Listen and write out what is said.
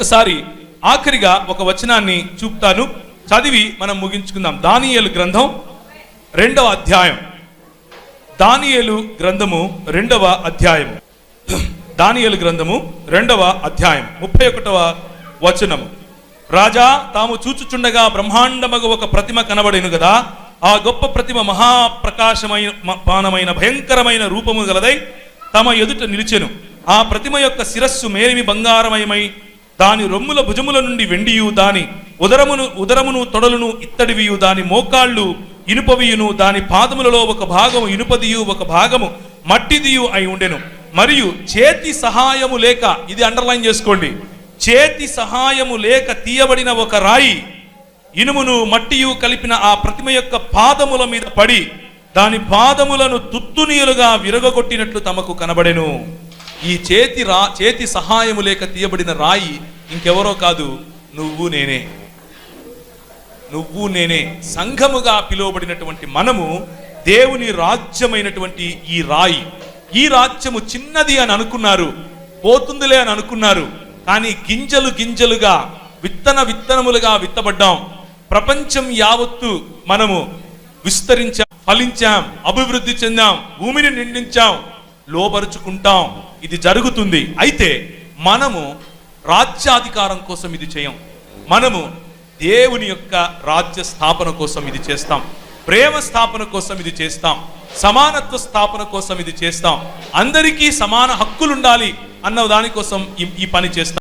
ఒక్కసారి ఆఖరిగా ఒక వచనాన్ని చూపుతాను, చదివి మనం ముగించుకుందాం. దానియేలు గ్రంథం 2వ అధ్యాయం. దానియేలు గ్రంథము 2వ అధ్యాయం. దానియేలు గ్రంథము 2వ అధ్యాయం 31వ వచనము. రాజా తాము చూచుచుండగా బ్రహ్మాండమగు ఒక ప్రతిమ కనబడెను కదా. ఆ గొప్ప ప్రతిమ మహాప్రకాశమైన భయంకరమైన రూపము గలదై తమ ఎదుట నిలిచెను. ఆ ప్రతిమ యొక్క శిరస్సు మేలిమి బంగారమయమై దాని రొమ్ముల భుజముల నుండి వెండియు, దాని ఉదరమును తొడలును ఇత్తడివియు, దాని మోకాళ్ళు ఇనుపవియును, దాని పాదములలో ఒక భాగము ఇనుపదియు ఒక భాగము మట్టిదియు అయి ఉండెను. మరియు చేతి సహాయము లేక, ఇది అండర్లైన్ చేసుకోండి, చేతి సహాయము లేక తీయబడిన ఒక రాయి ఇనుమును మట్టియు కలిపిన ఆ ప్రతిమ యొక్క పాదముల మీద పడి దాని పాదములను తుత్తునీయులుగా విరగొట్టినట్లు తమకు కనబడెను. ఈ చేతి సహాయము లేక తీయబడిన రాయి ఇంకెవరో కాదు, నువ్వు నేనే. సంఘముగా పిలువబడినటువంటి మనము దేవుని రాజ్యమైనటువంటి ఈ రాయి. ఈ రాజ్యము చిన్నది అని అనుకున్నారు, పోతుందిలే అని అనుకున్నారు. కానీ గింజలుగా విత్తనములుగా విత్తబడ్డాం. ప్రపంచం యావత్తు మనము విస్తరించాం, ఫలించాం, అభివృద్ధి చెందాం, భూమిని నిండించాం, లోబరుచుకుంటాం. ఇది జరుగుతుంది. అయితే మనము రాజ్యాధికారం కోసం ఇది చేయం. మనము దేవుని యొక్క రాజ్య స్థాపన కోసం ఇది చేస్తాం. ప్రేమ స్థాపన కోసం ఇది చేస్తాం. సమానత్వ స్థాపన కోసం ఇది చేస్తాం. అందరికీ సమాన హక్కులుండాలి అన్న దానికోసం ఈ పని చేస్తాం.